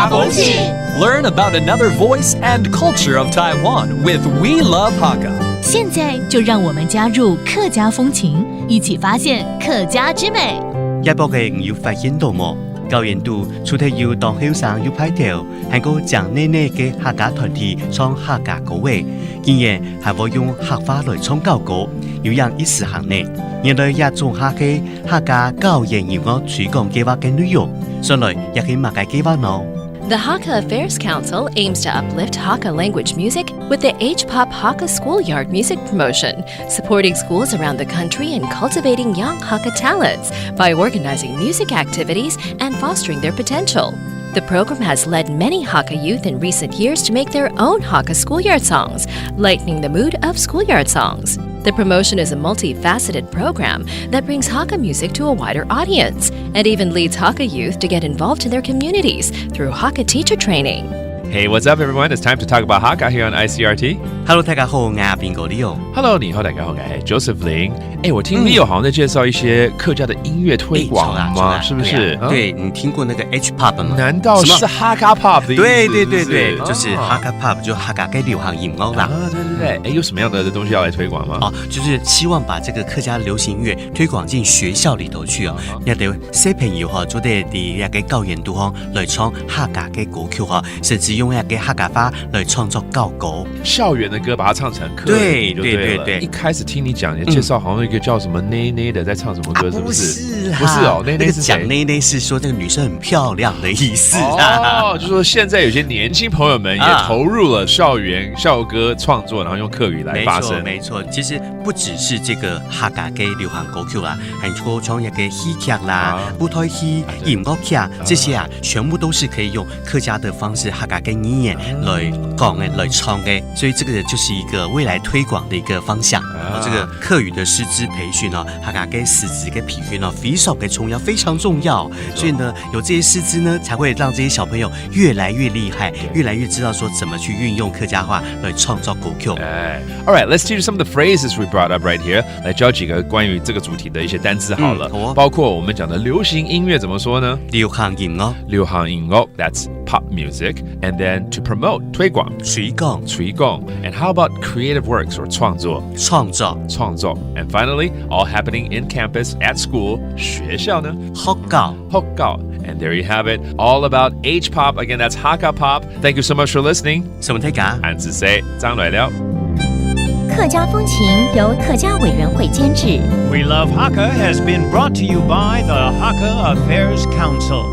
家风情 Learn about another voice and culture of Taiwan with We Love Hakka. 现在就让我们加入客家风情，一起发现客家之美。一部嘅要發現到麼？教員都除咗要當後生要派條，係個將呢嘅客家團體唱客家歌嘅，竟然係會用客話來唱舊歌，要讓一時行呢。現在也做下嘅客家教研要我推廣計劃嘅內容，上來也可以擘嘅計劃咯。The Hakka Affairs Council aims to uplift Hakka language music with the HPOP Hakka Schoolyard Music Promotion, supporting schools around the country and cultivating young Hakka talents by organizing music activities and fostering their potential. The program has led many Hakka youth in recent years to make their own Hakka schoolyard songs, lightening the mood of schoolyard songs. The promotion is a multifaceted program that brings Hakka music to a wider audience and even leads Hakka youth to get involved in their communities through Hakka teacher training. Hey, what's up, everyone? It's time to talk about Hakka here on ICRT. Hello， 大家好，我係邊個 Leo？ Hello， 你好，大家好，我係 Joseph Lin。我聽 Leo 好像在介紹一些客家的音樂推廣嗎？是不是？對，你聽過那個 HPOP 嗎？難道是 Hakka Pop 的意思？對，就是 Hakka Pop，就客家嘅流行音樂啦。對，有什麼樣的東西要來推廣嗎？就是希望把這個客家流行音樂推廣進學校裡頭去一啲小朋友做啲一個教研度來唱客家嘅歌曲甚至用一個客家話來創作舊歌。校園的歌把它唱成客語就對了。一開始聽你講，你介紹好像一個叫什麼內內的在唱什麼歌，是不是？不是哦，內內是誰？講內內是說那個女生很漂亮的意思就說現在有些年輕朋友們也投入了校園校歌創作，然後用客語來發聲。沒錯，其實不只是這個客家嘅流行歌曲啦，還有唱一個戲劇啦、舞台戲、音樂劇這些全部都是可以用客家的方式、客家嘅語言來講嘅、來唱嘅，所以這個就是一個未來推廣的一個方向。這個客語的師資培訓客家嘅師資嘅培訓非常嘅重要，非常重要。所以呢，有這些師資呢，才會讓這些小朋友越來越厲害，越來越知道說怎麼去運用客家話來創作歌曲。All right, let's teach some of the phrases we brought up right here. 來教幾個關於這個主題的一些單詞好了。包括我們講的流行音樂怎麼說呢？流行音樂，流行音樂 that's pop music. And then to promote 推廣，推廣。And how about creative works or 創作？創作。And finally, all happening in campus at school 學校呢？學校。And there you have it, all about HPOP. Again, that's Hakka Pop. Thank you so much for listening. 什麼睇㗎？安子 say 張來了。客家風情由客家委員會監製。We Love Hakka has been brought to you by the Hakka Affairs Council.